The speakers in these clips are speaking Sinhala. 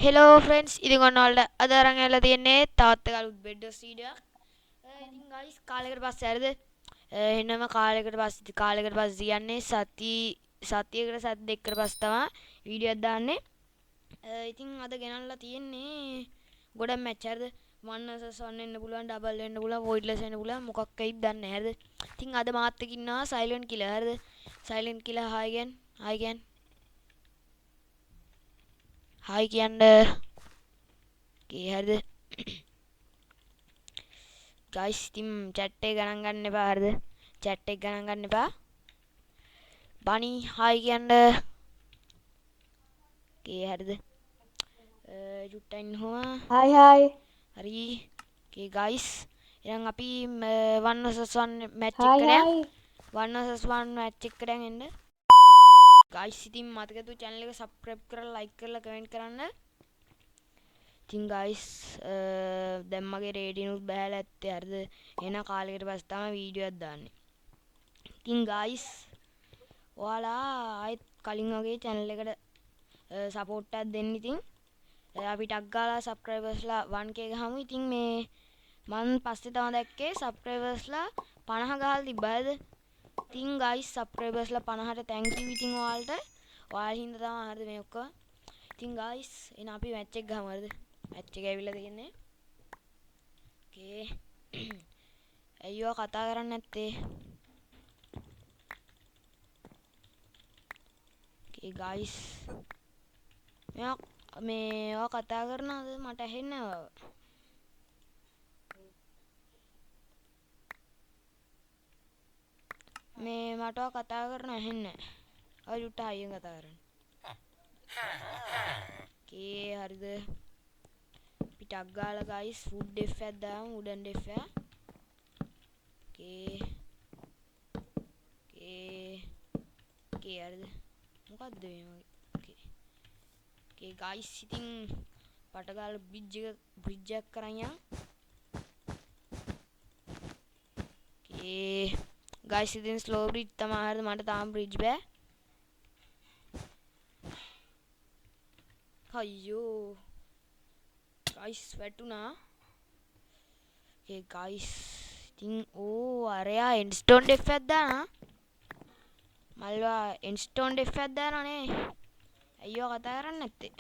හෙලෝ ෆ්‍රෙන්ඩ්ස් ඉතින් ඔන්නවලට අද අරන් ඇවිල්ලා තියෙන්නේ තවත් එක අලුත් බෙඩ්ස් වීඩියෝ එකක්. ඉතින් ගයිස් කාලයකට පස්සේ හරිද? එහෙනම කාලයකට පස්සේ කියන්නේ සතියකට සති දෙකකට පස්සේ තමයි වීඩියෝ එකක් දාන්නේ. ඉතින් අද ගෙනල්ලා තියෙන්නේ ගොඩක් මැච් හරිද? 1 vs 1 වෙන්න පුළුවන්, ඩබල් වෙන්න පුළුවන්, වොයිඩ්ලස් වෙන්න පුළුවන්, මොකක් වෙයිද දන්නේ නැහැ හරිද? ඉතින් අද මාත් එක්ක ඉන්නවා සයිලන්ට් කිලර් හරිද? සයිලන්ට් කිලර් හායි කියන්නේ හරිද? ගයිස් ඉතින් chat එක ගණන් ගන්න එපා හරිද? chat එක ගණන් ගන්න එපා. බනි හායි කියන්න. හරිද? චුට්ටක් ඉන්නවා. Hai. හරි. ගයිස් එහෙනම් අපි 1 vs 1 මැච් Hai එකකට යන්. hai. 1 vs 1 මැච් එකකට යන් එන්න. ගයිස් ඉතින් මතක තු channel එක subscribe කරලා like කරලා comment කරන්න. ඉතින් ගයිස් දැන් මගේ රේටින් උත් බහැලා ඇත්තේ හරිද? එහෙනම් කාලයකට පස්සේ තමයි වීඩියෝ එකක් දාන්නේ. ඉතින් ගයිස් ඔයාලා ආයෙත් කලින් වගේ channel එකට සපෝට් එකක් දෙන්න. ඉතින් අපි ටක් ගාලා subscribersලා 1k ගහමු. ඉතින් මේ මන් පස්සේ තමයි දැක්කේ subscribersලා 50 ගහලා තිබ්බා හරිද? ඉතින් guys subscribersලා 50ට thank you. ඉතින් ඔයාලා හින්දා තමයි හරිද මේ ඔක්කොම. ඉතින් guys එහෙනම් අපි match එක ගහමු හරිද? match එක ඇවිල්ලා තියෙන්නේ. okay අයියෝ කතා කරන්නේ නැත්තේ. okay guys මේවා කතා කරනවද මට ඇහෙන්නේ නැහැ. මේ මට කතා කරන ඇහෙන්නේ නැහැ. ඔය චුට්ට හයියෙන් කතා කරන්න. හරිද? පිටක් ගාලා guys food def එකක් දාමු wooden def එක. හරිද? මොකද්ද මේ වගේ? guys ඉතින් පටගාල බ්‍රිජ් එක කරන් යන්. guys ඉතින් slow bridge තමයි හරිද? මට තාම bridge බෑ. අයියෝ guys වැටුණා. guys ඉතින් අරයා endstone def එකක් දානවා. මල්වා endstone def එකක් දානවනේ. අයියෝ කතා කරන්නේ නැත්තේ.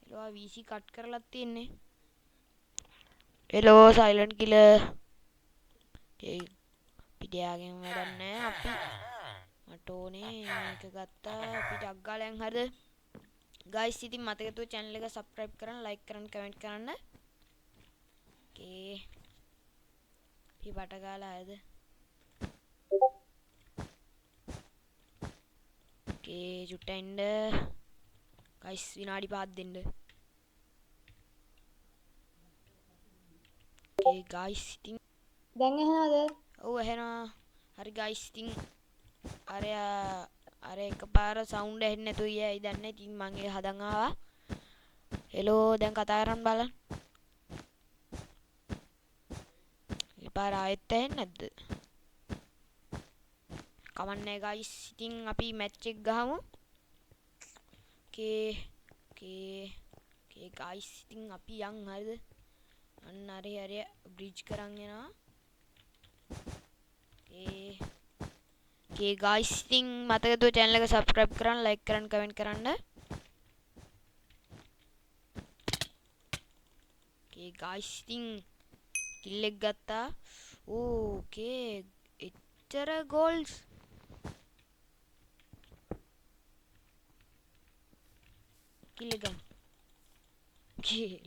එලවා VC කට් කරලා තියෙන්නේ. hello silent killer. පිටියාගෙන් වැඩක් නැහැ. අපි මට ඕනේ මේක ගත්තා. අපි ටක් ගාලා යන් හරිද? guys ඉතින් මතක තු channel එක subscribe කරන්න, like කරන්න, comment කරන්න. අපි බට ගාලා හරිද? චුට්ට ඉන්න. guys විනාඩි 5ක් දෙන්න. guys ඉතින් දැන් ඇහෙනවද? ඔව් ඇහෙනවා. හරි guys ඉතින් අර එකපාර සවුන්ඩ් ඇහෙන්නේ නැතුව ගියා. දන්නේ ඉතින් මං ඒක හදන් ආවා. හෙලෝ දැන් කතා කරන්න බලන්න. පාර ආයෙත් ඇහෙන්නේ නැද්ද? කමන්නේ guys ඉතින් අපි මැච් එක ගහමු. guys ඉතින් අපි යන් හරිද? අන්න හරි බ්‍රිජ් කරන් යනවා. guys ඉතින් මතක තු channel එක subscribe කරන්න, like කරන්න, comment කරන්න. guys ඉතින් kill එක ගත්තා. එච්චර goals kill එක ගමු.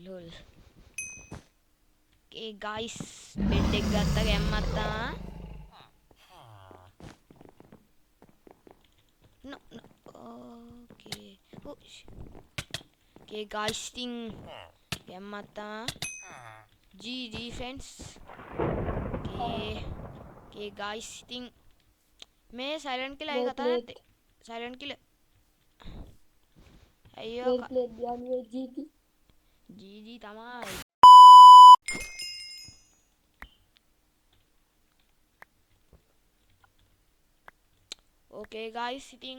lol. guys bed එක ගත්තා ගැම්මත් තා. no guys ඉතින් ගැම්මත් තා. GG friends. guys ඉතින් මේ silent killer අය කතා නැත්තේ. silent killer අයියෝ play දියන්නේ GG. GG තමයි. okay guys ඉතින්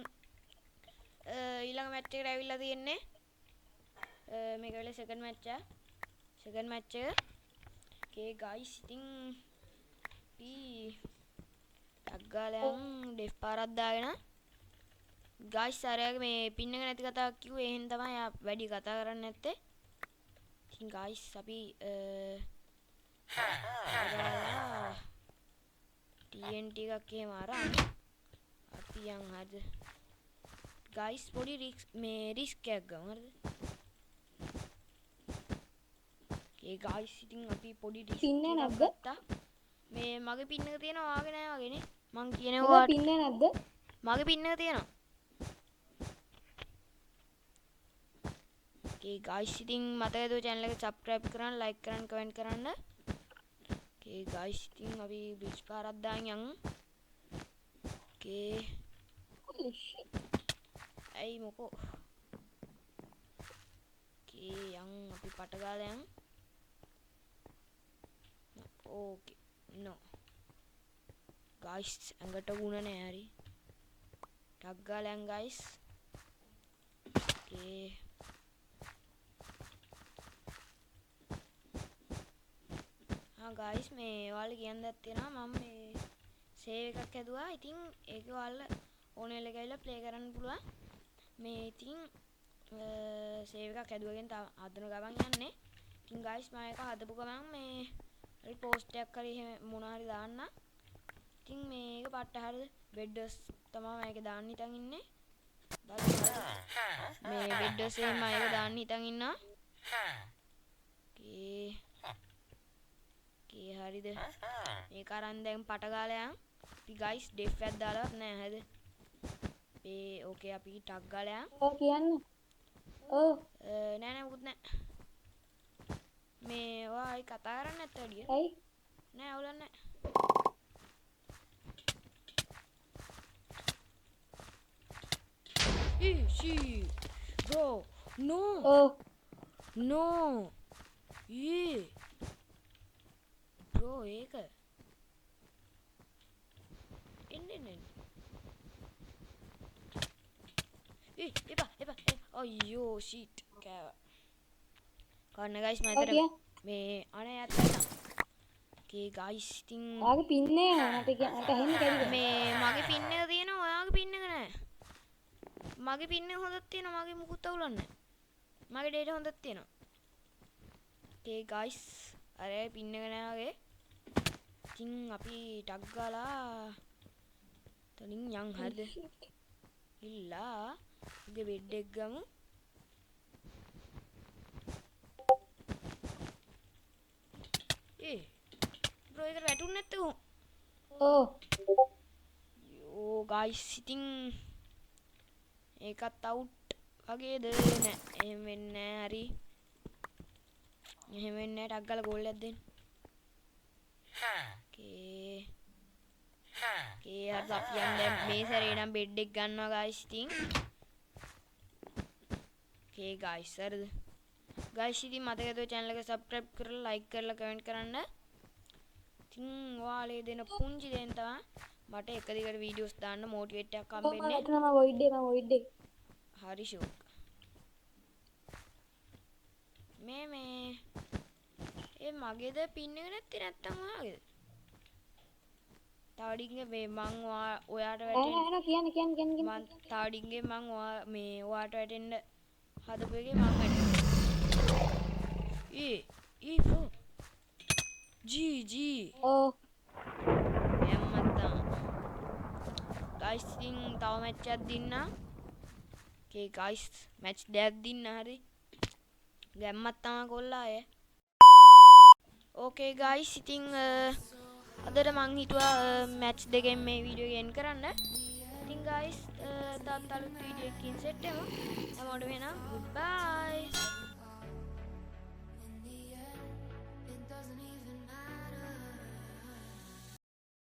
ඊළඟ මැච් එකට ඇවිල්ලා තියෙන්නේ. මේක වෙලේ සෙකන්ඩ් මැච් එක. සෙකන්ඩ් මැච් එක. Okay guys ඉතින් අපි ටක් ගාලා යන් ඩෙෆ් පාරක් දාගෙන guys අරයාගේ මේ පින් එක නැති කතාවක් කිව්වේ එහෙන් තමයි යා වැඩි කතා කරන්නේ නැත්තේ. ඉතින් guys අපි TNT එකක් එහෙම අරන් අපි යන් හරිද guys පොඩි රිස්ක් එකක් ගමු හරිද. ඒ guys ඉතින් අපි පොඩි රිස්ක් පින්න එකක් නැද්ද? ගත්තා. මේ මගේ පින් එක තියෙනවා වාගේ නෑ වගේනේ. මං කියන්නේ ඒක ඔයාට පින්න නැද්ද? මගේ පින් එක තියෙනවා. Okay guys ඉතින් මතක දෝ channel එක subscribe කරන්න, like කරන්න, comment කරන්න. Okay guys ඉතින් අපි bridge පාරක් දාන් යන්. Okay Holy shit. ඇයි මොකෝ. Okay යන් අපි පට ගාලා යන්. Okay no guys ඇඟට ගුණ නෑ හරි. ටක් ගාලා යන් guys. Okay guys මේ ඔයාලා කියන්න දෙයක් තියෙනවා මම මේ සේව් එකක් හැදුවා. ඉතින් ඒක ඔයාලා ඕන වෙලක ඇවිල්ලා ප්ලේ කරන්න පුළුවන්. මේ ඉතින් සේව් එකක් හැදුවගෙන තව හදන ගමන් යන්නේ. ඉතින් guys මම ඒක හදපු ගමන් මේ හරි පෝස්ට් එකක් හරි එහෙම මොනවා හරි දාන්න. ඉතින් මේක පට්ට හරිද බෙඩ්ස් තමයි මම ඒක දාන්න හිතන් ඉන්නේ. මේ බෙඩ්ස් එහෙම මම ඒක දාන්න හිතන් ඉන්නවා. Okay හරිද මේක අරන් දැන් පට ගාලා යන් අපි guys ඩෙෆ් එකක් දාලවත් නෑ හරිද මේ ඕකේ අපි ටක් ගාලා යන් ඔව් කියන්න. ඔව්. නෑ නෑ මුකුත් නෑ මේ ඔයා කතා කරන්නේ නැත්ද වැඩිය ඇයි? නෑ අවුලක් නෑ bro no ඔව්. no bro ඒක එන්නේ එපා අයියෝ shit කෑවා කන්න guys මම ඔව් කියන්න. මේ අනේ යන්න okay guys ඉතින් ඔයාගේ පින්නේ මට ඇහෙන්නේ කැඩිද? මේ මගේ පින් එක තියෙනවා ඔයාගේ පින් එක නෑ මගේ පින් එක හොඳක් තියෙනවා මගේ මුකුත් අවුලක් නෑ මගේ data හොඳක් තියෙනවා okay guys අර පින් එක නෑ වගේ ඉතින් අපි ටක් ගාලා තනින් යන් හරිද ඉල්ලා උගේ බෙඩ් එක ගමු බ්‍රෝ එකට වැටුන්නේ නැත්තේ කොහොම ඔව්. යෝ ගයිස් ඉතින් ඒකත් අවුට් වගේද නෑ එහෙම වෙන්නේ නෑ හරි එහෙම වෙන්නේ නෑ ටක් ගාලා ගෝල් එකක් දෙන්න okay okay හරි අපි යන්නේ මේ සැරේ නම් බෙඩ් එක ගන්නවා ගයිස් ඉතින් okay ගයිස් හරිද ගයිස් ඉතින් මතක හිටව channel එක subscribe කරලා like කරලා comment කරන්න ඉතින් ඔයාලේ දෙන පුංචි දෙන්න තමයි මට එක දිගට වීඩියෝස් දාන්න මොටිවේට් එකක් මම හම්බෙන්නේ හිතනවා මම void එක. හරි ෂෝක් මේ ඒ මගේද පින් එක නැත්තේ නැත්තම් ඔයාගේද තාඩින්ගේ මේ මං ඔයාට වැටෙන්න නෑ කියන්න. මං තාඩින්ගේ මං මේ ඔයාට වැටෙන්න හදපු එකේ මං වැටෙන්න බ්‍රෝ ජී ඔව්. එම්මත්තා ගයිස් ඉතින් තව මැච් එකක් දින්න okay guys මැච් දෙකක් දින්න හරි ගැම්මත් තමයි කොල්ලා අය okay guys ඉතින් අදට මං හිතුවා මැච් දෙකෙන් මේ වීඩියෝ එක එන්ඩ් කරන්න ඉතින් guys තවත් අලුත් වීඩියෝ එකකින් සෙට් වෙමු හැමෝටම එහෙනම් goodbye